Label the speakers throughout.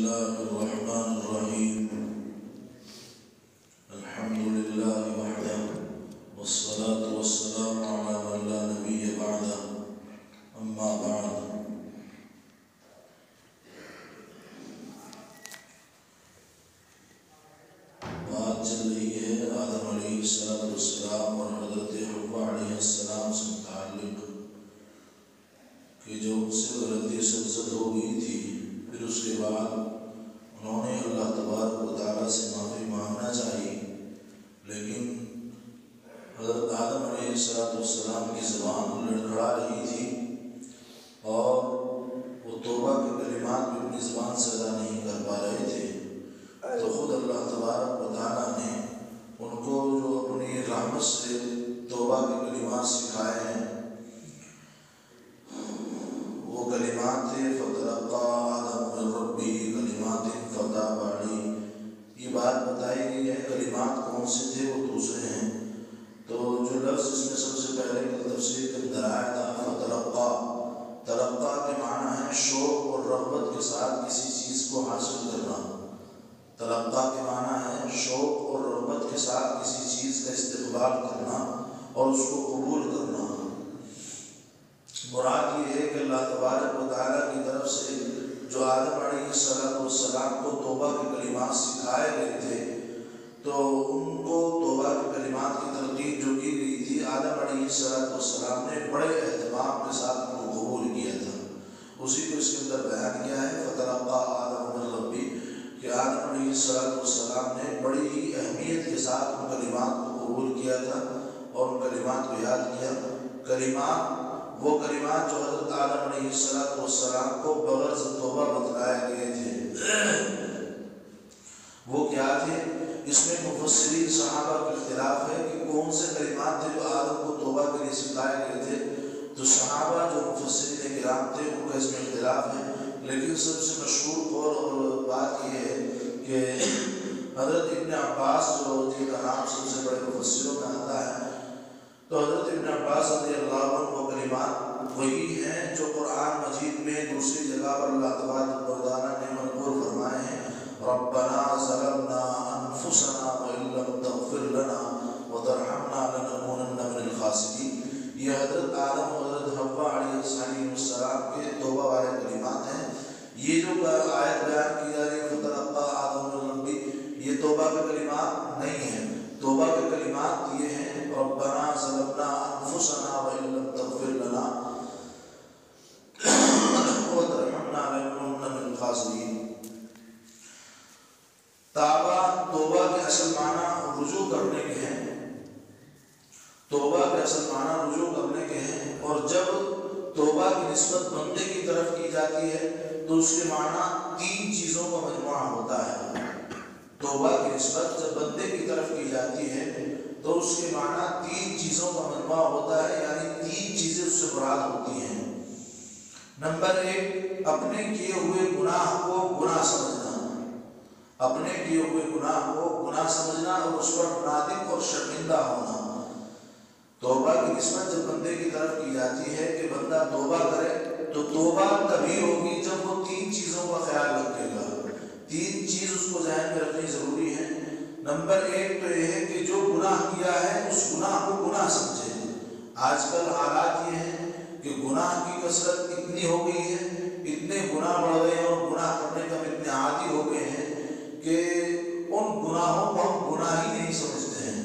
Speaker 1: الله الرحمن الرحيم الحمد لله وحده والصلاة والسلام على من لا نبي بعده أما بعد بات چل رہی ہے آدم علیہ السلام اور حضرت حوا علیہ السلام سے متعلق کہ جو ان سے غلطی سرزد ہو گئی تھی، پھر اس کے بعد انہوں نے اللہ تبارک و تعالیٰ سے معافی مانگنا چاہی، لیکن حضرت آدم علیہ السلام کی زبان لڑکھڑا رہی تھی اور وہ توبہ کے کلمات بھی اپنی زبان سے ادا نہیں کر پا رہے تھے، تو خود اللہ تبارک و تعالیٰ نے ان کو جو اپنی رحمت سے توبہ کے کلمات سکھائے ہیں وہ کلمات تھے فتلقى آدم من ربه کلمات فتاب علیہ۔ یہ بات بتائی گئی ہے کلمات کون سے تھے، وہ دوسرے ہیں۔ تو جو لفظ اس میں سب سے پہلے تفسیر کے اندر آیا تھا فتلقى، تلقى کے معنی ہے شوق اور رغبت کے ساتھ کسی چیز کو حاصل کرنا۔ تلقى کے معنی ہے شوق اور رغبت کے ساتھ کسی چیز کا استقبال کرنا اور اس کو قبول کرنا۔ مراد یہ ہے کہ اللہ تبارک و تعالیٰ کی طرف سے جو آدم علیہ السلام کو توبہ کے کلمات سکھائے گئے تھے، تو ان کو توبہ کے کلمات کی تلقین جو کی گئی تھی، آدم علیہ السلام نے بڑے اہتمام کے ساتھ ان کو قبول کیا تھا۔ اسی کو اس کے اندر بیان کیا ہے فتلقى آدم من ربه، کہ آدم علیہ السلام نے بڑی ہی اہمیت کے ساتھ ان کلمات کو قبول کیا تھا اور ان کلمات کو یاد کیا۔ کلمات وہ کلمات جو حضرت آدم علیہ السلام کو بغیر توبہ بتلائے گئے تھے، وہ کیا تھے؟ اس میں مفسرین صحابہ کا اختلاف ہے کہ کون سے کلمات تھے جو آدم کو توبہ کے لیے سکھائے گئے تھے۔ تو صحابہ جو مفسرین کرام تھے ان کا اس میں اختلاف ہے، لیکن سب سے مشہور قول اور بات یہ ہے کہ حضرت ابن عباس جو جن کا نام سب سے بڑے مفسروں میں آتا ہے، تو حضرت ابن عباس رضی اللہ عنہ وہ کلمات وہی ہیں جو قرآن مجید میں دوسری جگہ پر اللہ تبارک و تعالیٰ نے منقول فرمائے ہیں ربنا ظلمنا انفسنا وان لم تغفر لنا وترحمنا لنكونن من الخاسرین۔ یہ حضرت آدم و حضرت حوا علیہ السلام کے توبہ والے کلمات ہیں۔ یہ جو آیت بیان کی جا رہی ہے فتلقى آدم من ربه، یہ توبہ کے کلمات نہیں ہیں۔ توبہ کے کلمات یہ ہیں ربنا ظلمنا انفسنا وان لم تغفر لنا وترحمنا لنكونن من الخاسرین۔ توبہ کے اصل معنی رجوع کرنے کے ہیں، توبہ کے اصل معنی رجوع کرنے کے ہیں، اور جب توبہ کی نسبت بندے کی طرف کی جاتی ہے تو اس کے معنی تین چیزوں کا مجموعہ ہوتا ہے۔ توبہ کی نسبت جب بندے کی طرف کی جاتی ہے تو اس کے معنی تین چیزوں کا مجموعہ ہوتا ہے، یعنی تین چیزیں اس سے مراد ہوتی ہیں۔ نمبر ایک، اپنے کیے ہوئے گناہ کو گناہ سمجھنا، اپنے کیے ہوئے گناہ کو گناہ سمجھنا اور اس پر نادم اور شرمندہ ہونا۔ توبہ کی نسبت جب بندے کی طرف کی جاتی ہے کہ بندہ توبہ کرے تو توبہ تبھی ہوگی جب وہ تین چیزوں کا خیال رکھے گا۔ تین چیز اس کو ذہن میں رکھنی ضروری ہے۔ نمبر ایک تو یہ ہے کہ جو گناہ کیا ہے اس گناہ کو گناہ سمجھے۔ آج کل حالات یہ ہیں کہ گناہ کی کثرت اتنی ہو گئی ہے، اتنے گناہ بڑھ گئے ہیں اور گناہ کرنے کا ہم اتنے عادی ہو گئے ہیں کہ ان گناہوں کو ہم گناہ ہی نہیں سمجھتے ہیں۔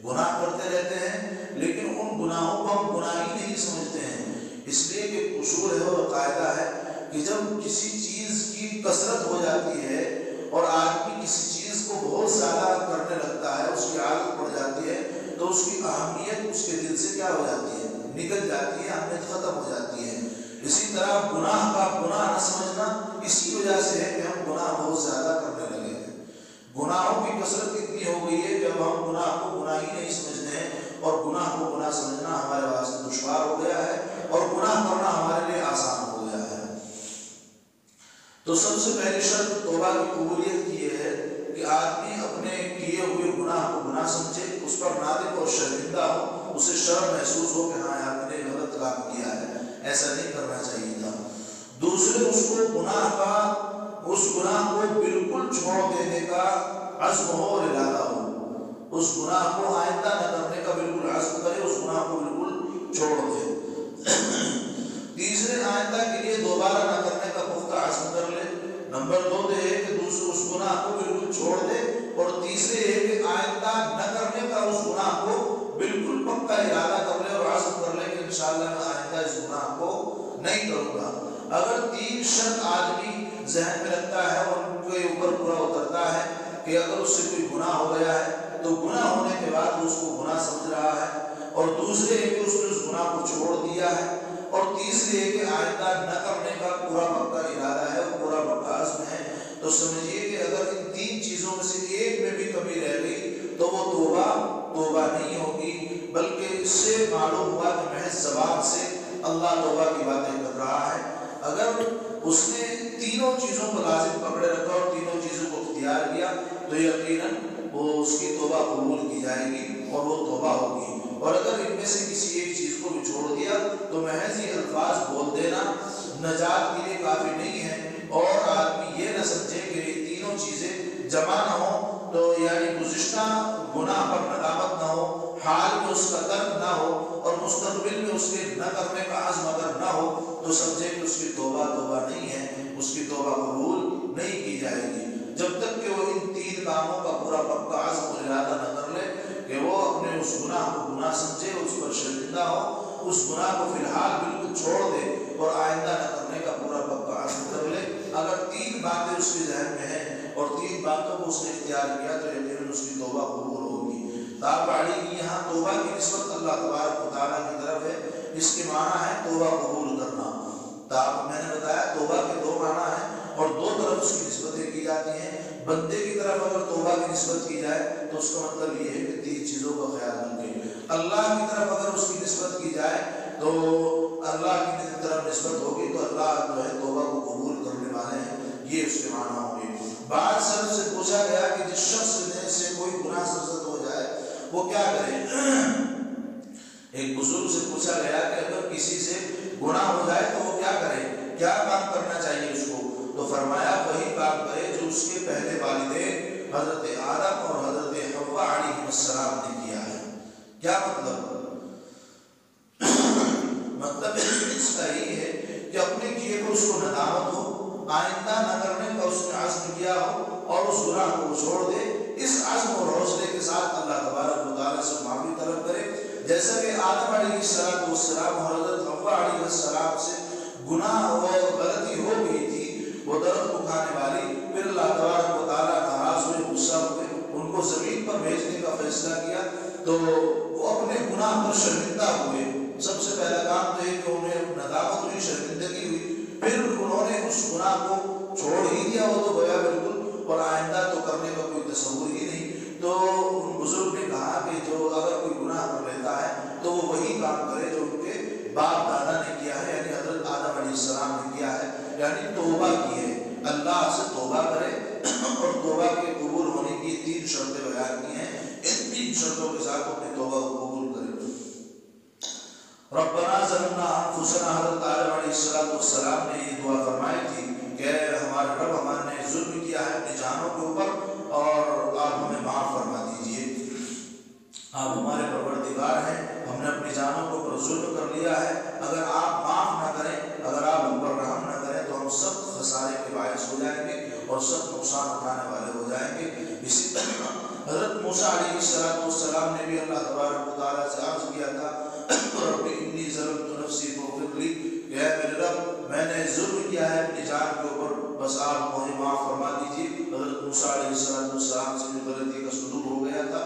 Speaker 1: گناہ کرتے رہتے ہیں لیکن ان گناہوں کو ہم گناہ ہی نہیں سمجھتے ہیں، اس لیے کہ اصول ہے اور قاعدہ ہے کہ جب کسی چیز کی کثرت ہو جاتی ہے اور آدمی کسی چیز کو بہت زیادہ کرنے لگتا ہے، اس کی عادت پڑ جاتی ہے، تو اس کی اہمیت اس کے دل سے کیا ہو جاتی ہے؟ نکل جاتی ہے، اہمیت ختم ہو جاتی ہے۔ اسی طرح گناہ کا گناہ نہ سمجھنا اسی وجہ سے ہے کہ ہم گناہ بہت زیادہ کرنے لگے ہیں۔ گناہوں کی کثرت اتنی ہو گئی ہے کہ اب ہم گناہ کو گناہ ہی نہیں سمجھتے ہیں، اور گناہ کو گناہ سمجھنا ہمارے واسطے دشوار ہو گیا ہے اور گناہ کرنا ہمارے لیے آسان ہو گیا ہے۔ تو سب سے پہلی شرط توبہ کی قبولیت کی یہ ہے کہ آدمی اپنے کیے ہوئے گناہ کو گناہ سمجھے، اس پر نادم اور شرمندہ ہو، اسے شرم محسوس ہو کہ ہاں یار میں نے غلط کام کیا ہے، ایسا نہیں کرنا چاہیے تھا۔ دوسرے اس کو اس گناہ کو بالکل چھوڑ دینے کا عزم ہو اور ارادہ ہو، اس گناہ کو آئندہ نہ کرنے کا بالکل عزم کرے، اس گناہ کو بالکل چھوڑ دے۔ تیسرے، آئندہ کے لیے دوبارہ نہ کرنے کا پختہ عزم کر لے۔ نمبر 2 ہے کہ دوسرے اس گناہ کو بالکل چھوڑ دے، اور تیسرے ہے کہ آئندہ نہ کرنے کا اس گناہ کو بالکل پکا ارادہ کر لے اور عزم کر لے کہ انشاءاللہ میں آئندہ اس گناہ کو نہیں کروں گا۔ اگر 3 شرط آدمی ذہن میں رکھتا ہے اور ان کے اوپر پورا اترتا ہے کہ اگر اس سے کوئی گناہ ہو گیا ہے تو گناہ ہونے کے بعد اس کو گناہ سمجھ رہا ہے، اور دوسرے ہے کہ اس نے اس گناہ کو چھوڑ دیا ہے، اور تیسرے ہے کہ آئندہ نہ کرنے کا پورا پکا ارادہ ہے اور پورا پکا عزم ہے، تو سمجھیے کہ اگر ان 3 چیزوں میں سے ایک میں بھی کمی رہ گئی تو وہ توبہ نہیں ہوگی، بلکہ اس سے معلوم ہوا کہ محض زبان سے اللہ توبہ کی باتیں کر رہا ہے۔ اگر اس نے تینوں چیزوں کو لازم پکڑے رکھا اور تینوں چیزوں کو اختیار کیا تو یقیناً وہ اس کی توبہ قبول کی جائے گی اور وہ توبہ ہوگی، اور اگر ان میں سے کسی ایک چیز کو بھی چھوڑ دیا تو محض یہ الفاظ بول دینا نجات کے لیے کافی نہیں ہے، اور آدمی یہ نہ سمجھے کہ یہ تینوں چیزیں جمع نہ ہوں تو یعنی گزشتہ گناہ پر ندامت نہ ہو، حال میں اس کا ترک نہ ہو، اور مستقبل میں اس کے نہ کرنے کا عزم اگر نہ ہو تو سمجھے کہ اس کی توبہ نہیں ہے، اس کی توبہ قبول نہیں کی جائے گی، جب تک کہ وہ ان 3 کاموں کا پورا پکا عزم اور ارادہ نہ کر لے کہ وہ اپنے اس گناہ کو گناہ سمجھے، اس پر شرمندہ ہو، اس گناہ کو فی الحال بالکل چھوڑ دے اور آئندہ نہ کرنے کا پورا پکا عزم کر لے۔ اگر 3 باتیں اس کے ذہن میں ہیں اور 3 باتوں کو اس نے اختیار کیا تو یقیناً اس کی توبہ قبول ہوگی۔ تابعی کی یہاں توبہ کی نسبت اللہ تبارک و تعالیٰ کی طرف ہے، اس کے معنی ہے توبہ قبول کرنا۔ میں نے بتایا توبہ کے 2 معنی ہیں اور 2 طرف اس کی نسبتیں کی جاتی ہیں۔ بندے کی طرف اگر توبہ کی نسبت کی جائے تو اس کا مطلب یہ ہے کہ 3 چیزوں کا خیال رکھیں۔ اللہ کی طرف اگر اس کی نسبت کی جائے تو اللہ کی طرف نسبت ہوگی تو اللہ جو ہے توبہ کو قبول کرنے والے ہیں، یہ اس کے معنی ہوں گے۔ بعض سلف سے پوچھا گیا کہ جس شخص سے کوئی گناہ سرزد ہو جائے وہ کیا کرے؟ ایک بزرگ سے پوچھا گیا کہ اگر کسی سے گناہ ہو جائے تو وہ کیا کرے، کیا کام کرنا چاہیے اس کو؟ تو فرمایا وہی کام کرے جو اس کے پہلے والدین حضرت آدم اور حضرت حوا علیہ السلام نے کیا ہے۔ کیا مطلب اس کا یہ ہے کہ اپنے کیے کو اس کو ندامت ہو، آئندہ نہ کرنے کا اس نے عزم کیا ہو اور اس گناہ کو چھوڑ دے، اس عزم اور حوصلے کے ساتھ اللہ تبارک و تعالیٰ سے معافی طلب کرے، جیسا کہ آدم علیہ السلام اور حضرت حوا علیہ السلام سے گناہ اور غلطی ہو گئی تھی، وہ درخت کو کھانے والی، پھر اللہ تبارک و تعالیٰ ناراض ہوئے، غصہ ہوئے، ان کو زمین پر بھیجنے کا فیصلہ کیا تو وہ اپنے گناہ پر شرمندہ ہوئے۔ سب سے پہلا کام تو ہے کہ انہیں ندامت ہوئی، شرمندگی ہوئی، پھر انہوں نے اس گناہ کو چھوڑ ہی دیا، وہ تو گویا بالکل، اور آئندہ تو کرنے کا کوئی تصور ہی نہیں۔ تو ان بزرگ نے کہا کہ جو اگر کوئی گناہ کر لیتا ہے تو وہ وہی کام کرے جو ان کے باپ دادا نے کیا ہے، یعنی حضرت آدم علیہ السلام نے کیا ہے، یعنی توبہ کی ہے، اللہ سے توبہ کرے، اور توبہ کے قبول ہونے کی 3 شرطیں بیان کی ہیں، ان 3 شرطوں کے ساتھ اپنی توبہ کو قبول کرے۔ ربنا ظلمنا انفسنا، حضرت آدم علیہ السلام نے یہ دعا فرمائی تھی کہ ہمارے رب ہم نے ظلم کیا ہے اپنی جانوں کے اوپر اور آپ ہمیں معاف فرما دیجئے، آپ ہمارے پروردگار ہیں، ہم نے اپنی جانوں کے اوپر ظلم کر لیا ہے، اگر آپ معاف نہ کریں، اگر آپ ہم پر رحم نہ کریں تو ہم سب خسارے کے باعث ہو جائیں گے اور سب نقصان اٹھانے والے ہو جائیں گے۔ اسی طرح حضرت موسیٰ علیہ السلام نے بھی اللہ تبارک و تعالیٰ سے عرض کیا تھا رب انی ظلمت نفسی فاغفر لی، کہ اے میرے رب میں نے ظلم کیا ہے اپنی جان کے اوپر، بس آپ مجھے معاف فرما دیجیے۔ حضرت موسیٰ علیہ السلام سے جو غلطی کا صدور ہو گیا تھا،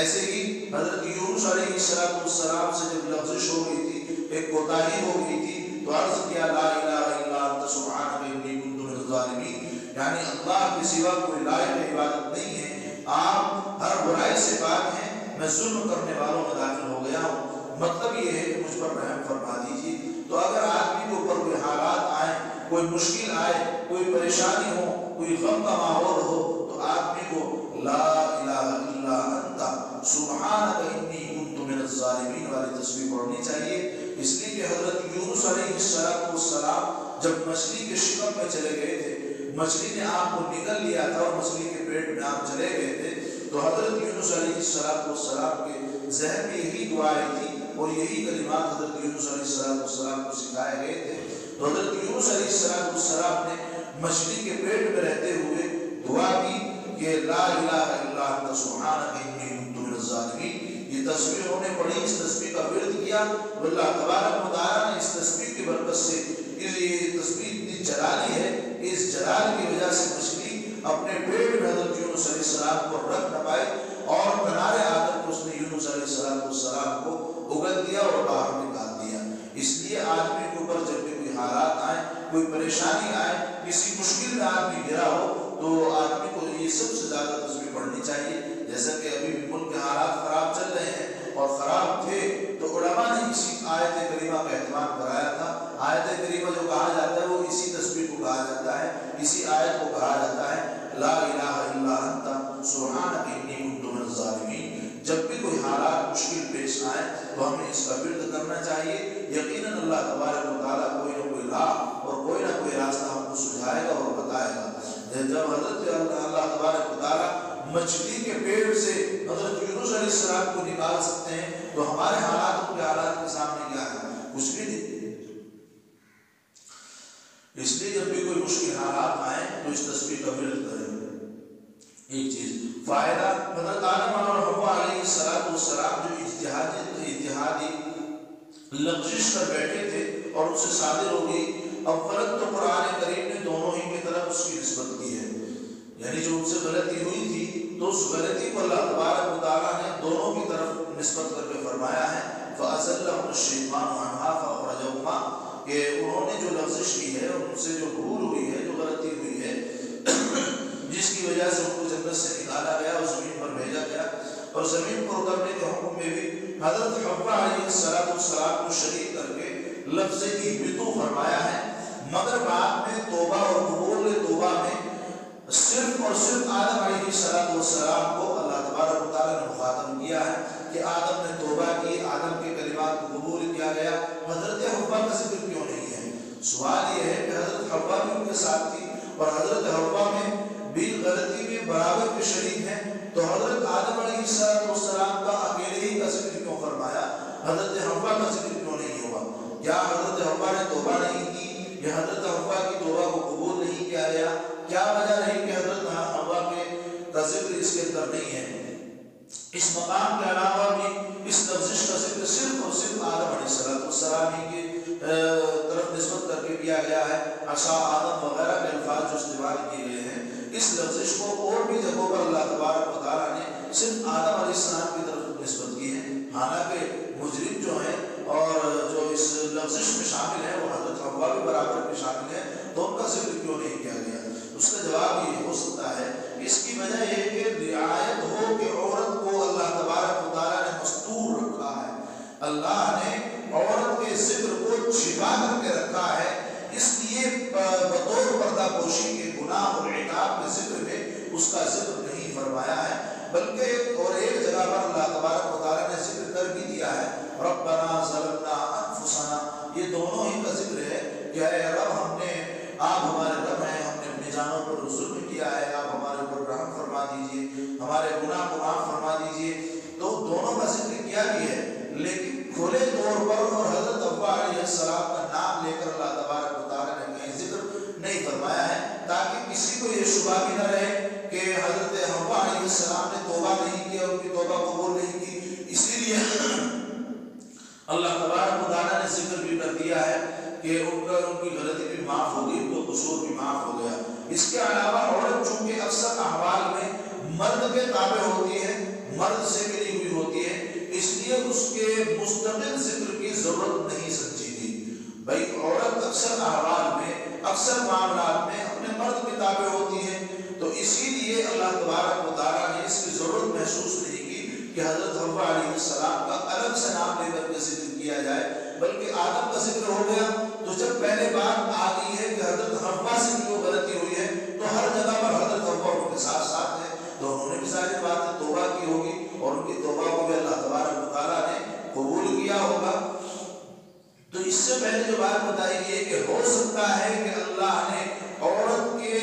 Speaker 1: ایسے ہی حضرت یونس علیہ السلام سے جب لغزش ہو گئی تھی، ایک کوتاہی ہو گئی تھی، تو عرض کیا لا الہ الا انت سبحانک انی کنت من الظالمین، یعنی اللہ کے سوا کوئی لائق عبادت نہیں ہے، آپ ہر برائی سے پاک ہیں، میں ظلم کرنے والوں میں داخل ہو گیا ہوں، مطلب یہ ہے کہ مجھ پر رحم فرما دیجیے۔ تو اگر آدمی کے اوپر کوئی حالات آئیں، کوئی مشکل آئے، کوئی پریشانی ہو، کوئی غم کا ماحول ہو، تو آدمی کو لا الہ الا انت سبحانک انی کنت من الظالمین والی تسبیح پڑھنی چاہیے، اس لیے کہ حضرت یونس علیہ السلام جب مچھلی کے شکم میں چلے گئے تھے، مچھلی نے آپ کو نگل لیا تھا اور مچھلی کے پیٹ میں آپ چلے گئے تھے، تو حضرت یونس علیہ السلام کے ذہن میں یہی دعائیں تھی اور یہی کلمات حضرت یونس علیہ السلام کو سکھائے گئے تھے۔ تو حضرت یونس علیہ السلام نے مچھلی کے پیٹ میں رہتے ہوئے دعا کی کہ لا الہ الا انت سبحانک انی کنت من الظالمین۔ یہ تسبیح انہوں نے پڑھی، اس تسبیح کا ورد کیا، تو اللہ تبارک و تعالیٰ نے اس تسبیح کی برکت سے یہ تسبیح اتنی جلالی ہے کہ اس جلال کی وجہ سے مچھلی اپنے پیٹ میں حضرت یونس علیہ السلام کو رکھ نہ پائے اور کنارے آ کر اس نے یونس علیہ السلام کو اگل دیا اور باہر نکال دیا۔ اس لیے آدمی کے اوپر جب بھی کوئی حالات آئے، کوئی پریشانی آئے، کسی مشکل میں آدمی گرا ہو، تو آدمی کو یہ سب سے زیادہ تسبیح پڑھنی چاہیے۔ جیسا کہ ابھی ملک کے حالات خراب چل رہے ہیں اور خراب تھے، تو علماء نے اسی آیت کریمہ کا اہتمام کرایا تھا۔ آیت کریمہ جو کہا جاتا ہے وہ اسی تسبیح کو کہا جاتا ہے، اسی آیت کو کہا جاتا ہے، لا الہ الا انت سبحانک انی کنت من الظالمین۔ جب بھی کوئی حالات مشکل پیش آئے تو ہمیں اس کا ورد کرنا چاہیے۔ یقیناً اللہ تبارک و تعالیٰ کوئی نہ کوئی راہ اور کوئی نہ کوئی راستہ ہم کو سجھائے گا اور بتائے گا۔ جب حضرت اللہ تبارک و تعالیٰ مچھلی کے پیٹ سے حضرت یونس علیہ السلام کو نکال سکتے ہیں، تو ہمارے حالات کے حالات کے سامنے کیا ہے؟ کچھ بھی نہیں۔ اس لیے جب بھی کوئی مشکل حالات آئیں تو اس تسبیح کا ورد کریں۔ ایک چیز فائدہ، حضرت آدم اور حوا علیہ السلام جو اتحادی لغزش کر بیٹھے تھے اور ان سے صادر ہو گئی، اب فرق تو قرآن کریم نے دونوں ہی کی طرف اس کی نسبت کی ہے، یعنی جو ان سے غلطی ہوئی تھی تو اس غلطی کو اللہ تبارک و تعالیٰ نے دونوں کی طرف نسبت کر کے فرمایا ہے، فَأَزَلَّهُمُ الشَّيْطَانُ عَنْهَا فَأَخْرَجَهُمَا، کہ انہوں نے جو لغزش کی ہے، ان سے جو بھول ہوئی ہے، جو غلطی ہوئی ہے، جس کی وجہ سے ان کو جنت سے نکالا گیا اور زمین پر بھیجا گیا، اور زمین پر اترنے کے حکم میں بھی حضرت حوا علیہ السلام کو شریک کر کے لفظ اہبطوا فرمایا ہے، مگر بعد میں توبہ اور قبول توبہ میں صرف اور صرف آدم علیہ السلام کو اللہ تبارک و تعالیٰ نے مخاطب کیا ہے کہ آدم نے توبہ کی، آدم کے کلمات کو قبول کیا گیا، حضرت حوا کا ذکر کیوں نہیں ہے؟ سوال یہ ہے کہ حضرت حوا بھی ان کے ساتھ تھی اور حضرت حوا میں بھی غلطی میں برابر کے شریک ہیں، تو حضرت آدم علیہ السلام کا اکیلے ہی کا ذکر کیوں فرمایا؟ حضرت حوا کا ذکر کیوں نہیں ہوا؟ کیا حضرت حوا نے توبہ نہیں کی یا حضرت حوا کی توبہ کو قبول نہیں کیا گیا؟ کیا وجہ رہی کہ حضرت حوا کا ذکر اس کے اندر نہیں ہے؟ اس مقام کے علاوہ بھی اس لفظش کا ذکر صرف اور صرف آدم علیہ السلام ہی کی طرف نسبت کر کے کیا گیا ہے۔ عصا آدم وغیرہ کے الفاظ جو استعمال کیے گئے ہیں، اس لفظش کو اور بھی جگہوں پر اللہ تبارک و تعالیٰ نے صرف آدم علیہ السلام کی طرف نسبت کی ہے، حالانکہ مجرم جو ہیں اور جو اس لفظش میں شامل ہیں وہ حضرت حوا بھی برابر میں شامل ہیں، تو ان کا ذکر کیوں نہیں کیا گیا؟ اس کا جواب یہ ہو سکتا ہے، اس کی وجہ یہ کہ رعایت ہو کہ عورت کو اللہ تبارک و تعالیٰ نے مستور رکھا ہے، اللہ نے عورت کے ذکر کو چھپا کر کے رکھا ہے، اس لیے بطور پردہ پوشی کے گناہ اور عقاب کے ذکر میں اس کا ذکر نہیں فرمایا ہے، بلکہ اور ایک جگہ پر اللہ تبارک و تعالیٰ نے ذکر کر بھی دیا ہے، ربنا ظلمنا انفسنا، یہ دونوں ہی کا ذکر ہے کہ اے رب ہم نے، آپ ہمارے رب ہیں، ہم نے اپنی جانوں پر ظلم کیا ہے، آپ ہمارے اوپر رحم فرما دیجئے، ہمارے گناہ کو معاف فرما دیجئے، تو دونوں کا ذکر کیا بھی ہے، لیکن کھلے طور پر اور حضرت حوا علیہ السلام کا نام لے کر اللہ تبارک و تعالیٰ نے کہیں ذکر نہیں فرمایا ہے، تاکہ کسی کو یہ شبہ بھی نہ رہے کہ حضرت حوا علیہ السلام نے توبہ نہیں کی، ان کی توبہ قبول نہیں کی، اسی لیے اللہ تبارک و تعالیٰ نے ذکر بھی کر دیا ہے کہ ان کی غلطی بھی معاف ہوگی، ان کو قصور بھی معاف ہو گیا۔ اس کے علاوہ عورت چونکہ اکثر احوال میں مرد کے تابع ہوتی ہے، مرد سے ملی ہوئی ہوتی ہے، اس لیے اس کے مستقل ذکر کی ضرورت نہیں سمجھی گئی۔ بھائی عورت اکثر احوال میں، اکثر معاملات میں اپنے مرد کے تابع ہوتی ہے، تو اسی لیے اللہ تبارک و تعالیٰ نے اس کی ضرورت محسوس نہیں کی کہ حضرت حوا علیہ السلام کا الگ سے نام لے کر کے ذکر کیا جائے، بلکہ آدم کا ذکر ہو گیا۔ تو جب پہلے بات آ گئی ہے کہ حضرت حوا سے بھی وہ غلطی ہوئی ہے، تو ہر جگہ پر حضرت حوا ان کے ساتھ ساتھ ہے، تو انہوں نے بھی ظاہر بات ہے توبہ کی ہوگی اور ان کی توبہ کو بھی اللہ تبارک و تعالیٰ نے قبول کیا ہوگا۔ تو اس سے پہلے جو بات بتائی گئی ہے کہ ہو سکتا ہے کہ اللہ نے عورت کے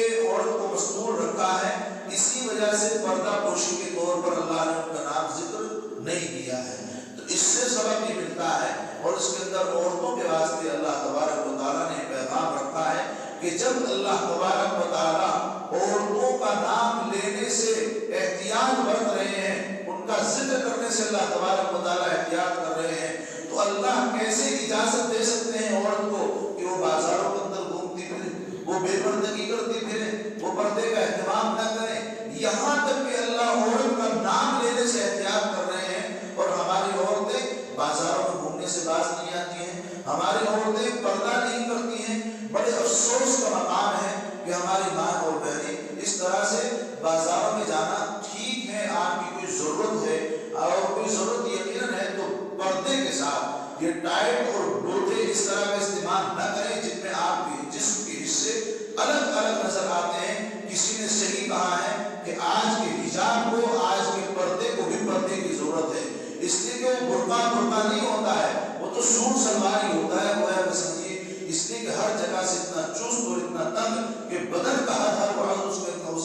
Speaker 1: کہ جب اللہ تبارک و تعالیٰ عورتوں کا نام لینے سے احتیاط برت رہے ہیں، ان کا ذکر کرنے سے اللہ تبارک و تعالیٰ احتیاط کر رہے ہیں، تو اللہ کیسے اجازت دے سکتے ہیں عورت کو کہ وہ بازاروں کے اندر گھومتی پھرے، وہ بے پردگی کرتی پھرے، وہ پردے کا اہتمام نہ کریں؟ یہاں تک کہ اللہ عورت کا نام لینے سے احتیاط کر رہے ہیں، اور ہماری عورتیں بازاروں میں گھومنے سے باز نہیں آتی ہیں، ہماری عورتیں پردہ نہیں کرتی ہیں۔ بڑے افسوس کا مقام ہے کہ ہماری ماں اور بہنیں اس طرح سے بازاروں میں جانا ٹھیک ہے، آپ کی کوئی ضرورت ہے اور کوئی ضرورت یقیناً ہے تو پردے کے ساتھ یہ ٹائٹ اور ڈوٹے اس طرح کا استعمال نہ کریں جن میں آپ کے جسم کے حصے الگ الگ نظر آتے ہیں۔ کسی نے صحیح کہا ہے کہ آج کے حجاب کو، آج کے پردے کو بھی پردے کی ضرورت ہے، اس لیے کہ وہ برقع نہیں ہوتا ہے، وہ تو سوٹ سلوار ہی ہوتا ہے، گویا کہ سمجھیے اس لیے کہ ہر جگہ سے اتنا چست اور اتنا تنگ کہ بدن کا ہر عضو اس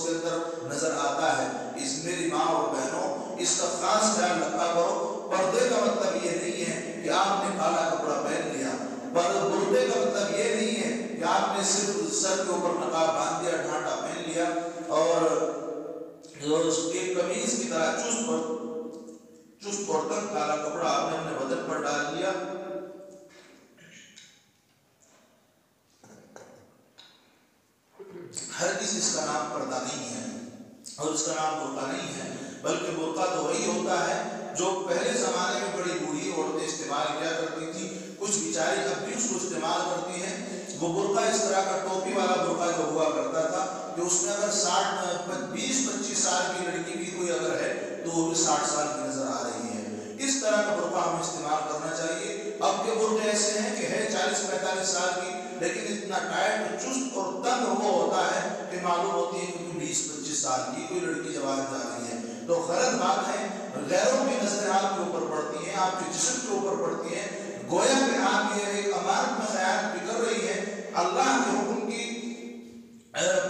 Speaker 1: کے اندر نظر آتا ہے۔ اس میری ماں اور بہنوں اس کا خاص خیال رکھا کرو۔ پردے کا مطلب یہ نہیں ہے کہ آپ نے کالا کپڑا پہن لیا، پردے کا مطلب یہ نہیں ہے کہ آپ نے صرف سر کے اوپر نقاب باندھ دیا، ڈھانٹا پہن لیا اور ایک قمیض کی طرح چست اور تنگ کالا کپڑا آپ نے اپنے بدن پر ڈال دیا۔ ہرگز اس کا نام پردہ نہیں ہے اور اس کا نام برقع نہیں ہے، بلکہ برقع تو وہی ہوتا ہے جو پہلے زمانے میں بڑی بوڑھی عورتیں استعمال کیا کرتی تھی، کچھ بیچاری اب بھی اس کو استعمال کرتی ہیں۔ وہ برقع اس طرح کا ٹوپی والا برقع جو ہوا کرتا تھا کہ اس میں اگر 20-25 سال کی لڑکی بھی کوئی اگر ہے تو وہ بھی 60 سال کی نظر آ رہی ہے۔ اس طرح کا برقع ہمیں استعمال کرنا چاہیے۔ اب کے برقعے ایسے ہیں کہ ہے 40-45 سال کی لیکن اتنا ٹائٹ اور چست اور تنگ وہ ہوتا ہے کہ معلوم ہوتی ہے کہ 20-25 سال کی کوئی لڑکی جوان جا رہی ہے، تو غلط بات ہے۔ غیروں کی نظریں آپ کے اوپر پڑتی ہیں، آپ کے جسم کے اوپر پڑتی ہیں، گویا کہ آپ یہ ایک امانت میں خیانت بھی کر رہی ہے، اللہ کے حکم کی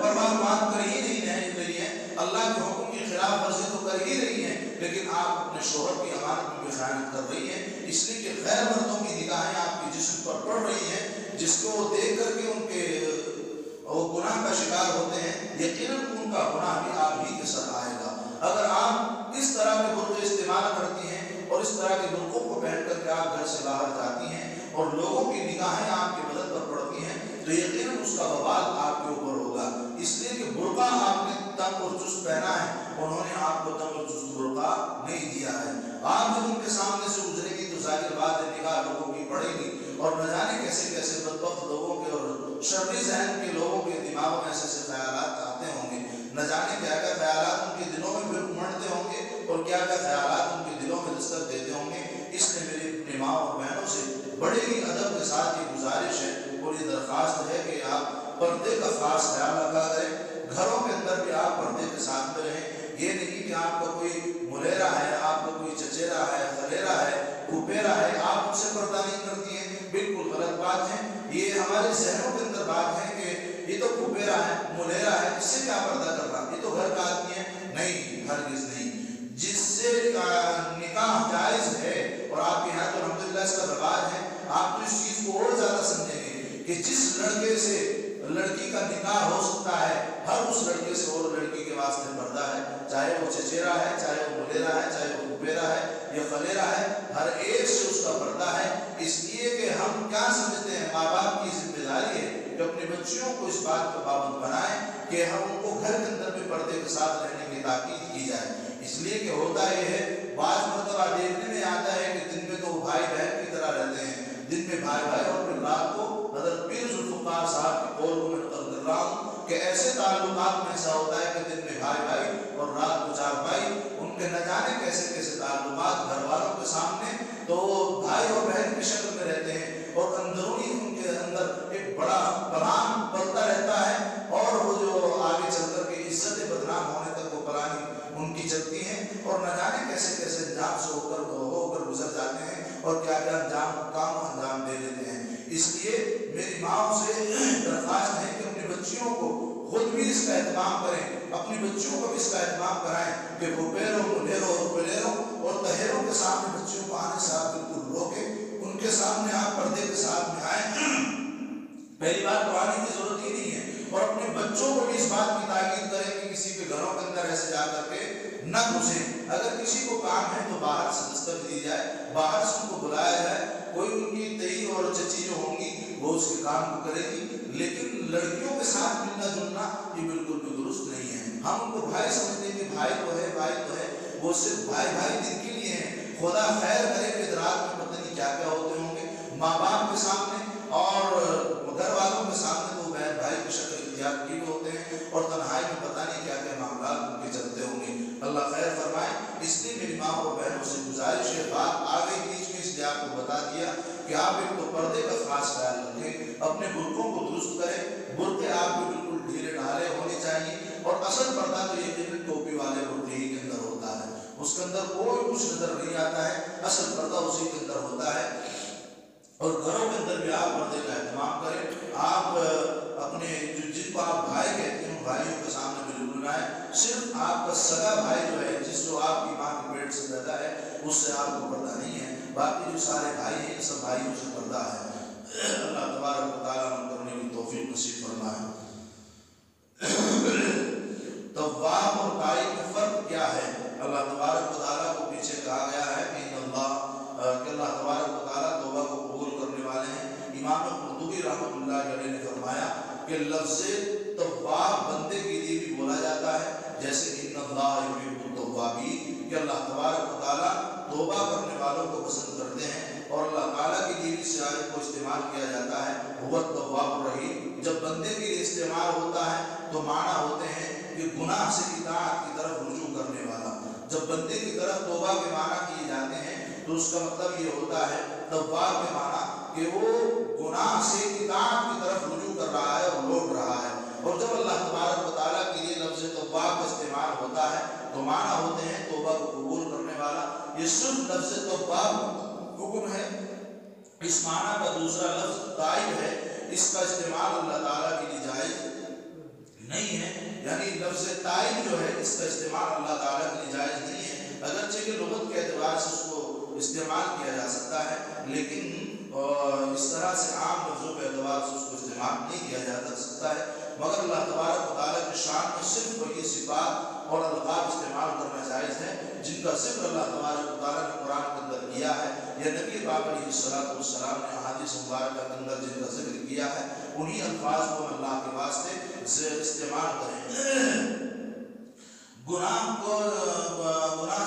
Speaker 1: پرواہ کر ہی نہیں رہی ہے، اللہ کے حکم کی خلاف ورزی تو کر ہی رہی ہے، لیکن آپ اپنے شوہر کی امانت میں بھی خیانت کر رہی ہیں، اس لیے کہ غیر مردوں کی نگاہیں آپ کے جسم پر پڑ رہی ہیں، جس کو وہ دیکھ کر کے ان کے وہ گناہ کا شکار ہوتے ہیں، یقیناً ان کا گناہ بھی آپ ہی کے سر آئے گا۔ اگر آپ اس طرح کے برقعے استعمال کرتی ہیں اور اس طرح کے برقعوں کو پہن کر کے آپ گھر سے باہر جاتی ہیں اور لوگوں کی نگاہیں آپ کے بدن پر پڑتی ہیں تو یقیناً اس کا وبال آپ کے اوپر ہوگا، اس لیے کہ برقع آپ نے تنگ اور چست پہنا ہے، انہوں نے آپ کو تنگ اور چست برقع نہیں دیا ہے۔ آپ جب ان کے سامنے سے گزرے گی تو ظاہر بات ہے نگاہ لوگوں کی پڑے گی، اور نہ جانے کیسے کیسے بدبخت لوگوں کے اور شرری ذہن کے لوگوں کے دماغوں میں ایسے خیالات آتے ہوں گے، نہ جانے کیا کیا خیالات ان کے دلوں میں پھر امڑتے ہوں گے اور کیا کیا خیالات ان کے دلوں میں دستک دیتے ہوں گے۔ اس لیے میری اپنی ماں اور بہنوں سے بڑے ہی ادب کے ساتھ یہ گزارش ہے اور یہ درخواست ہے کہ آپ پردے کا خاص خیال رکھا کریں، گھروں کے اندر بھی آپ پردے کے ساتھ میں رہیں۔ یہ نہیں کہ آپ کا کوئی ملیرا ہے، آپ کا کوئی چچیرا ہے، خلیرا ہے، پھوپھیرا ہے، آپ اس سے پردہ نہیں کرتی ہیں، بالکل غلط بات ہے۔ یہ ہمارے ذہنوں کے اندر بات ہے کہ یہ تو پھوپھیرا ہے، ملیرا ہے، اس سے کیا پردہ کرنا، یہ تو گھر کا آدمی ہے، نہیں، ہرگز نہیں۔ جس سے نکاح جائز ہے اور آپ کے یہاں تو الحمدللہ اس کا رواج ہے، آپ تو اس چیز کو اور زیادہ سمجھیں گے کہ جس لڑکے سے لڑکی کا نکاح ہو سکتا ہے، ہر اس لڑکے سے اور لڑکی کے واسطے پردہ ہے، چاہے وہ چچیرا ہے، چاہے وہ ملیرا ہے، چاہے وہ پھوپھیرا ہے یا خلیرا ہے، ہر ایک سے اس کا پردہ ہے۔ اس لیے کہ ہم کیا سمجھتے ہیں، ماں باپ کی ذمہ داری ہے کہ اپنے بچیوں کو اس بات کا پابند بنائیں کہ ہم ان کو گھر کے اندر بھی پردے کے ساتھ رہنے کی تاکید کی جائے۔ اس لیے کہ ہوتا یہ ہے، بعض مرتبہ دیکھنے میں آتا ہے کہ دن میں تو وہ بھائی بہن کی طرح رہتے ہیں، دن میں بھائی بھائی، اور پھر رات کو حضرت پیر ذوالفقار صاحب کے قول کو میں نقل کر رہا ہوں کہ ایسے تعلقات میں ایسا ہوتا ہے کہ دن میں بھائی بھائی اور رات کو چار بھائی، ان کے نہ جانے کیسے کیسے تعلقات گھر والوں کے سامنے تو بھائی اور بہن کی شکل میں رہتے ہیں، اور اندرونی ان کے اندر ایک بڑا پلان پلتا رہتا ہے، اور وہ جو آگے چل کر کے عزت بدنام ہونے تک وہ پلانی ان کی چلتی ہیں، اور نہ جانے کیسے کیسے انجام سے ہو کر گزر جاتے ہیں اور کیا کیا کام انجام دے دیتے ہیں۔ اس لیے میری ماں سے درخواست ہے کہ اپنی بچیوں کو خود بھی اس کا اہتمام کریں، اپنی بچیوں کو بھی اس کا اہتمام کرائیں کہ پھوپھیروں، ملیروں اور پلیروں اور تہیروں کے سامنے بچیوں کو آنے سے آپ بالکل روکیں، ان کے سامنے آپ پردے کے ساتھ میں آئیں، پہلی بار تو آنے کی ضرورت ہی نہیں ہے، اور اپنے بچوں کو بھی اس بات کی تاکید کریں کہ کسی کے گھروں کے اندر ایسے جا کر کے نہ گھسیں، اگر کسی کو کام ہے تو باہر سے دستک دی جائے، باہر سے ان کو بلایا جائے، کوئی ان کی تئی اور چچی جو ہوں گی وہ اس کے کام کو کرے گی، لیکن لڑکیوں کے ساتھ ملنا جلنا یہ بالکل بھی درست نہیں ہے۔ ہم ان کو بھائی سمجھتے ہیں کہ بھائی تو ہے، بھائی تو ہے، وہ صرف بھائی بھائی دن کے لیے ہیں، خدا خیر کرے کہ رات میں پتہ نہیں کیا کیا ہوتے ہوں گے، ماں باپ کے سامنے اور گھر والوں کے سامنے تو بہن بھائی کی شکل اختیار کیے ہوتے ہیں، اور تنہائی میں پتہ نہیں کیا کیا معاملات ان کے چلتے ہوں گے۔ اللہ خیر فرمائے۔ اس لیے میری ماں اور بہنوں سے گزارش ہے، بات آ گئی بیچ میں اس لیے آپ کو بتا دیا کہ آپ ایک تو پردے کا خاص خیال رکھیں، اپنے برقعوں کو درست کریں، برقعے آپ کے بالکل ڈھیلے ڈھالے ہونے چاہیے، اور اصل پردہ تو یقیناً ٹوپی والے برقعے ہی کے اندر ہوتا ہے، اس کے اندر کوئی کچھ نظر نہیں آتا ہے، اصل پردہ اسی کے اندر ہوتا ہے۔ اور گھروں کے اندر بھی آپ پردے کا اہتمام کریں، آپ اپنے جن کو آپ بھائی کہتے ہیں بھائیوں کے سامنے بالکل نہ آئے، صرف آپ کا سگا بھائی جو ہے جو آپ کی ماں کے پیٹ سے پیدا ہے اس سے آپ کو پردہ نہیں ہے، باقی جو سارے بھائی ہیں سب بھائیوں سے پردہ ہے۔ اللہ تبارک و تعالیٰ ہم کرنے کی توفیق نصیب فرمائے۔ تواب اور تائب میں فرق کیا ہے؟ اللہ تبارک و تعالیٰ کو پیچھے کہا گیا ہے کہ اللہ تبارک و تعالیٰ توبہ کو قبول کرنے والے ہیں۔ امام قرطبی رحمۃ اللہ علیہ نے فرمایا کہ لفظ تواب بندے کے لیے بھی بولا جاتا ہے، جیسے ان اللہ یحب التوابین، کہ اللہ تبارک و تعالیٰ توبہ کرنے والوں کو پسند کرتے ہیں، اور اللہ تعالیٰ کے لیے بھی اس آیت کو استعمال کیا جاتا ہے هو التواب الرحیم۔ جب بندے کے لیے استعمال ہوتا ہے تو معنی ہوتے ہیں کہ گناہ سے اطاعت کی طرف رجوع کرنے والا، جب بندے کی طرف توبہ کے معنی کیے جاتے ہیں تو اس کا مطلب یہ ہوتا ہے تواب کے معنی کہ وہ گناہ سے اطاعت کی طرف رجوع کر رہا ہے اور لوٹ رہا ہے، اور جب اللہ تبارک و تعالیٰ کے لیے لفظ تواب کا استعمال ہوتا ہے تو معنی ہوتے ہیں توبہ کو قبول کرنے والا۔ یہ صرف لفظ تواب حکم ہے، اس معنی کا دوسرا لفظ تائب ہے، اس کا استعمال اللہ تعالیٰ کے لیے جائز نہیں ہے، یعنی لفظ تائب جو ہے اس کا استعمال اللہ تعالیٰ کے لیے جائز نہیں ہے، اگرچہ کہ لغت کے اعتبار سے اس کو استعمال کیا جا سکتا ہے، لیکن اس طرح سے عام لفظوں کے اعتبار سے اس کو استعمال نہیں کیا جا سکتا ہے، مگر اللہ تبارک و تعالیٰ کی شان میں صرف وہی صفات اور القاب استعمال کرنا جائز ہے جن کا ذکر اللہ تبارک و تعالیٰ نے قرآن کے اندر کیا ہے، یا نبی پاک علیہ السلام نے احادیث مبارکہ کے اندر جن کا ذکر کیا ہے، انہی الفاظ کو اللہ کے واسطے استعمال کریں۔ گناہ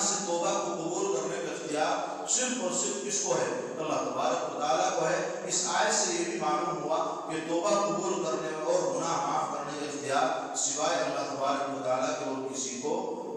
Speaker 1: سے توبہ کو قبول کرنے کا اختیار صرف اور صرف کس کو ہے؟ اللہ تبارک و تعالیٰ کو ہے۔ اس آیت سے یہ بھی معلوم ہوا کہ توبہ قبول کرنے اور گناہ معاف کرنے کا اختیار سوائے اللہ تبارک و تعالیٰ کے اور کسی کو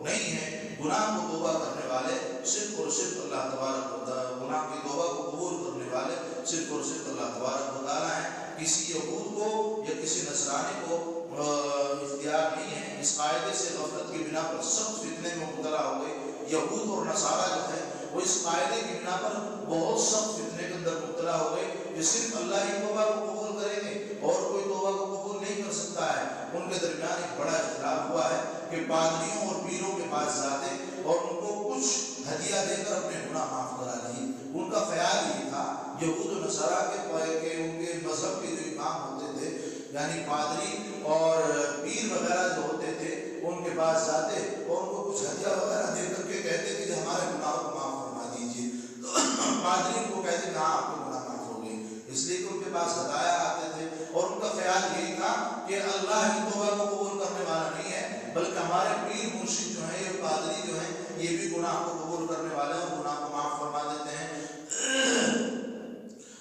Speaker 1: نہیں ہے۔ گناہ کو توبہ کرنے والے صرف اور صرف اللہ تبارک و تعالیٰ، گناہ کی توبہ کو قبول کرنے والے صرف اور صرف اللہ تبارک و تعالیٰ ہیں، کسی یہود کو یا کسی نصرانی کو اختیار نہیں ہے۔ اس قاعدے سے غفلت کی بنا پر سخت فتنے میں مبتلا ہو گئے یہود اور نصارہ جو ہے، وہ اس قاعدے کی بنا پر بہت سخت فتنے کے اندر مبتلا ہو گئے کہ صرف اللہ ہی توبہ کو قبول کریں گے اور کوئی توبہ کو قبول نہیں کر سکتا ہے۔ ان کے درمیان ایک بڑا اختلاف ہوا ہے کہ پادریوں اور پیروں کے پاس جاتے اور ان کو کچھ ہدیہ دے کر اپنے گناہ معاف کرا دیے۔ ان کا خیال یہ تھا یہود و نصارہ کے ان کے مذہب کے جو امام ہوتے تھے، یعنی پادری اور پیر وغیرہ جو ہوتے تھے، ان کے پاس جاتے اور ان کو کچھ ہدیہ وغیرہ دے کر کے کہتے کہ ہمارے گناہوں کو معاف فرما دیجیے، تو پادری ان کو کہتے کہ ہاں آپ کے گناہ معاف ہو گئے، اس لیے کہ ان کے پاس ہدایہ آتے تھے اور ان کا خیال یہی تھا کہ اللہ ہی توبہ کو قبول کرنے والا نہیں ہے، بلکہ ہمارے پیر مرشد جو ہیں، یہ پادری جو ہیں، یہ بھی گناہ کو قبول کرنے والے ہیں اور گناہ کو معاف فرما دیتے ہیں،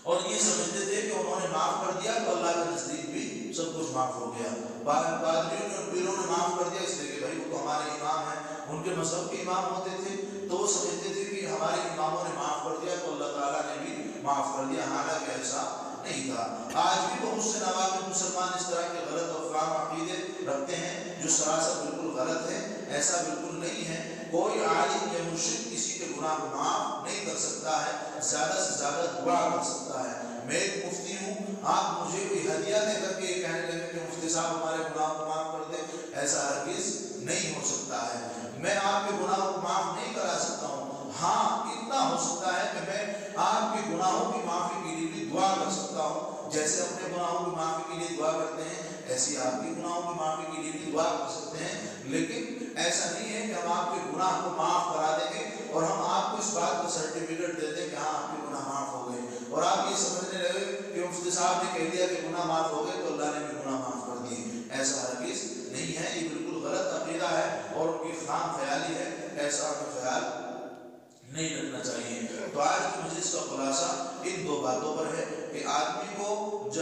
Speaker 1: اور یہ سمجھتے تھے کہ انہوں نے معاف کر دیا تو اللہ کے نزدیک بھی سب کچھ معاف ہو گیا۔ پادریوں نے اور پیروں نے معاف کر دیا اس لیے کہ بھائی وہ تو ہمارے امام ہیں، ان کے مذہب کے امام ہوتے تھے، تو وہ سمجھتے تھے کہ ہمارے اماموں نے معاف کر دیا تو اللہ تعالیٰ نے بھی معاف کر دیا، حالانکہ ایسا نہیں تھا۔ آج بھی بہت سے نواقع مسلمان اس طرح کے غلط اور فام عقیدے رکھتے ہیں جو سراسر بالکل غلط ہے، ایسا بالکل نہیں ہے۔ کوئی عالم یا مرشد کسی کے گناہ کو معاف نہیں کر سکتا ہے، زیادہ سے زیادہ دعا کر سکتا ہے۔ میں ایک مفتی ہوں، آپ مجھے کوئی ہدیہ دے کر کے یہ کہنے لگے کہ مفتی صاحب ہمارے گناہ کو معاف کر دے، ایسا ہرگز نہیں ہو سکتا ہے۔ میں آپ کے گناہوں کو معاف نہیں کرا سکتا ہوں، ہاں اتنا ہو سکتا ہے کہ میں آپ کے گناہوں کی معافی کے لیے بھی دعا کر سکتا ہوں، جیسے اپنے گناہوں کی معافی ایسی آپ کی گناہوں کی معافی کے لیے بھی دعا کر سکتے ہیں، لیکن ایسا نہیں ہے کہ ہم آپ کے گناہ کو معاف کرا دیں گے اور ہم آپ کو اس بات کا سرٹیفکیٹ دے دیں کہ ہاں آپ کے گناہ معاف ہو گئے، اور آپ یہ سمجھنے لگے کہ مفتی صاحب نے کہہ دیا کہ گناہ معاف ہو گئے تو اللہ نے بھی گناہ معاف کر دیے۔ ایسا ہرگز نہیں ہے، یہ بالکل غلط عقیدہ ہے اور ان کی خام خیالی ہے، ایسا ہمیں خیال نہیں رکھنا چاہیے۔ تو آج کی مجلس کا خلاصہ ان دو باتوں پر ہے کہ آدمی کو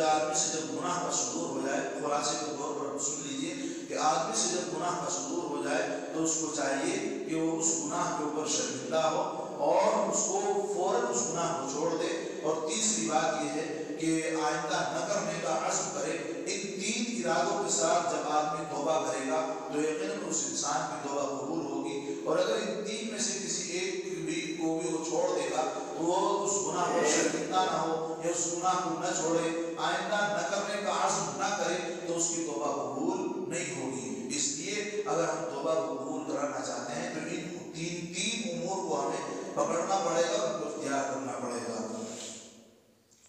Speaker 1: آدمی سے جب گناہ کا صدور ہو جائے، خلاصے کے طور پر سن لیجئے کہ آدمی سے جب گناہ کا صدور ہو جائے تو اس کو چاہیے کہ وہ اس گناہ کے اوپر شرمندہ ہو اور اس کو فوراً اس گناہ کو چھوڑ دے، اور تیسری بات یہ ہے کہ آئندہ نہ کرنے کا عزم کرے۔ ان تین ارادوں کے ساتھ جب آدمی توبہ کرے گا تو یقیناً اس انسان کی توبہ قبول ہوگی، اور اگر ان تین میں سے کسی ایک کو بھی وہ چھوڑ دے گا تو وہ اس گناہ پر شرمندہ نہ ہو یا اس گناہ کو نہ چھوڑے، آئندہ نہ کرنے کا عزم نہ کرے تو اس کی توبہ قبول نہیں ہوگی۔ اس لیے اگر ہم توبہ کو قبول کرانا چاہتے ہیں تو ان تین امور کو ہمیں پکڑنا پڑے گا، ان کو اختیار کرنا پڑے گا۔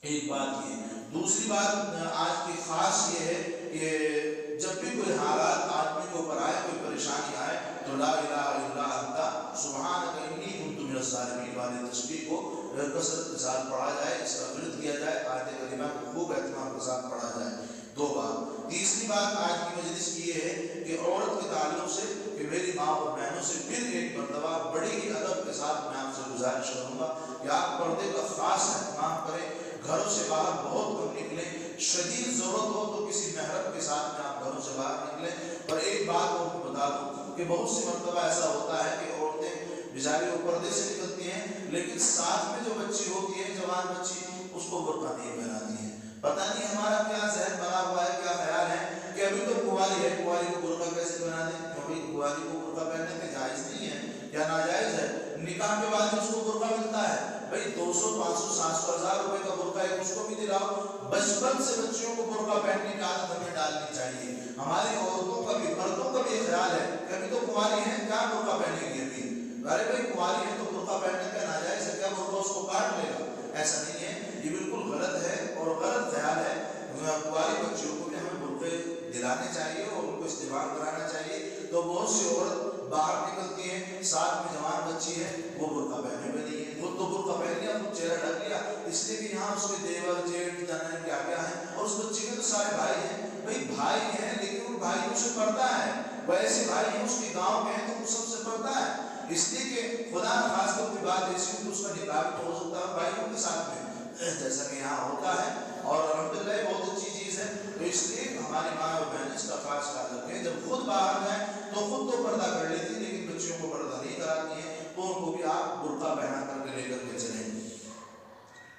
Speaker 1: ایک بات یہ، دوسری بات آج کی خاص یہ ہے کہ جب بھی کوئی حالات آدمی کے اوپر آئے، کوئی پریشانی آئے تو لا الہ الا انت سبحانک انی کنت من الظالمین والی تسبیح کو کثرت کے ساتھ پڑھا جائے، اس کا ورد کیا جائے، آیت کریمہ کو خوب اہتمام کے ساتھ پڑھا جائے۔ دو بات۔ تیسری بات آج کی مجلس کی یہ ہے کہ عورت کے تعلق سے کہ میری ماں اور بہنوں سے پھر ایک مرتبہ بڑی ہی ادب کے ساتھ میں آپ سے گزارش کروں گا کہ آپ پردے کا خاص اہتمام کریں، گھروں سے باہر بہت کم نکلیں، شدید ضرورت ہو تو کسی محرم کے ساتھ میں آپ گھروں سے باہر نکلیں۔ اور ایک بات اور بتا دوں کہ بہت سی مرتبہ ایسا ہوتا ہے کہ عورتیں بیچاری وہ پردے سے نکلتی ہیں لیکن ساتھ میں جو بچی ہوتی ہے، جوان بچی، اس کو برقع نہیں پہناتی ہیں۔ پتہ نہیں ہمارا کیا ذہن بنا ہوا ہے، کیا خیال ہے کہ ابھی تو کنواری ہے، کنواری کو برقع کیسے پہنا دیں؟ کیونکہ کنواری کو برقع پہننے کے جائز نہیں ہے یا ناجائز ہے؟ نکاح کے بعد اس کو برقع ملتا ہے، بھائی 200 500 700 1000 روپے کا برقع ہے، اس کو بھی دلاؤ۔ بچپن سے بچیوں کو برقع پہننے کی عادت ہمیں ڈالنی چاہیے۔ ہماری عورتوں کا بھی، مردوں کا بھی یہ خیال ہے کہ ابھی تو کنواری ہیں، کیا برقع پہنے گی ابھی؟ ارے بھائی کنواری ہے تو برقع پہننے کا ناجائز ہے، کیا برقع اس کو کاٹ لے گا؟ ایسا نہیں ہے، یہ بالکل غلط ہے اور غلط خیال ہے۔ کنواری بچیوں کو بھی ہمیں برقعے دلانے چاہیے اور ان کو استعمال کرانا چاہیے۔ تو بہت سی عورت باہر نکلتی ہیں، ساتھ میں جوان بچی ہے، وہ برقع پہنے ہوئے نہیں ہے، خود تو برقع پہن لیا، خود چہرہ ڈھک لیا، اس لیے کہ یہاں اس کے دیور جیٹھ جانا کیا کیا ہے، اور اس بچی کے تو سارے بھائی ہیں، بھائی بھائی ہیں لیکن ان بھائیوں سے پردہ ہے، وہ ایسے بھائی ہیں اس کے گاؤں میں ہیں تو وہ سب سے پردہ ہے، اس لیے کہ خدا نہ خاص کر کوئی بات ایسی ہو تو اس کا نکاح بھی ہو سکتا ہے بھائیوں کے ساتھ میں، جیسا کہ یہاں ہوتا ہے، اور الحمدللہ بہت اچھی چیز ہے۔ تو اس لیے ہماری ماں اور بہن اس کا خاص خیال رکھیں، جب خود باہر جائیں تو خود تو پردہ کر لیتی لیکن بچیوں کو پردہ نہیں کراتی ہیں، تو ان کو بھی آپ برقع پہنا کر کے لے کر کے چلیں۔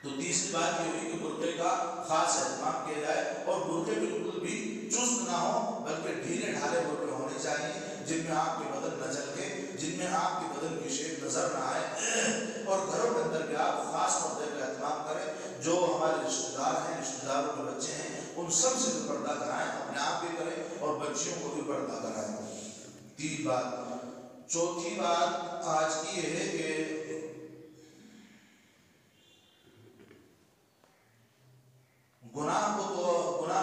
Speaker 1: تو تیسری بات یہ ہوئی کہ برقعے کا خاص اہتمام کیا جائے، اور برقعے بالکل بھی چست نہ ہوں بلکہ ڈھیلے ڈھالے برقعے ہونے چاہیے، جن میں آپ کے بدن نہ جھلکے، جن میں آپ کے بدن کی شیپ نظر نہ آئے، اور گھروں کے اندر بھی آپ خاص پردے کا اہتمام کریں۔ جو ہمارے رشتہ دار ہیں، رشتہ داروں کے بچے ہیں، ان سب سے بھی پردہ کرائیں، اپنے آپ بھی کریں اور بچیوں کو بھی پردہ کرائیں۔ تین بات۔ چوتھی بات آج کی یہ ہے کہ گناہ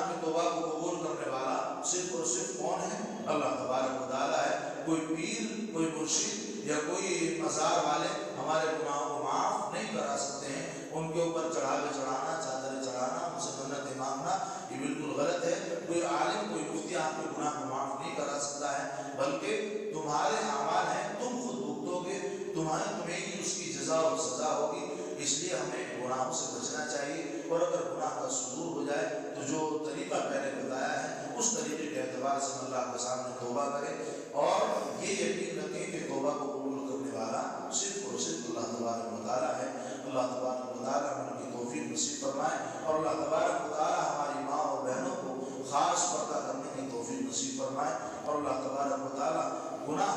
Speaker 1: کی توبہ کو قبول کرنے والا صرف اور صرف کون ہے؟ اللہ تبارک و تعالیٰ ہے۔ کوئی پیر، کوئی مرشد یا کوئی مزار والے ہمارے گناہوں کو معاف نہیں کرا سکتے ہیں۔ ان کے اوپر چڑھاوے چڑھانا، چادریں چڑھانا، ان سے منتیں مانگنا یہ بالکل غلط ہے۔ کوئی عالم، کوئی مفتی آپ کے گناہ کو معاف نہیں کرا سکتا ہے، بلکہ تمہارے اعمال ہیں، تم خود بھگتو گے، تمہیں ہی اس کی جزا اور سزا ہوگی۔ اس لیے ہمیں گناہوں سے بچنا چاہیے، اور اگر گناہ کا صدور ہو جائے تو جو طریقہ پہلے بتایا ہے اس طریقے کے اعتبار سے اللہ کے سامنے توبہ کرے، اور یہ یقین رکھیں کہ توبہ کو قبول کرنے والا صرف اور صرف اللہ تبارک و تعالیٰ ہے۔ اللہ تبارک و تعالیٰ ہم کی توفیق نصیب فرمائے، اور اللہ تبارک و تعالیٰ ہماری ماں اور بہنوں کو خاص پردہ کرنے کی توفیق نصیب فرمائے، اور اللہ تبارک و تعالیٰ گناہ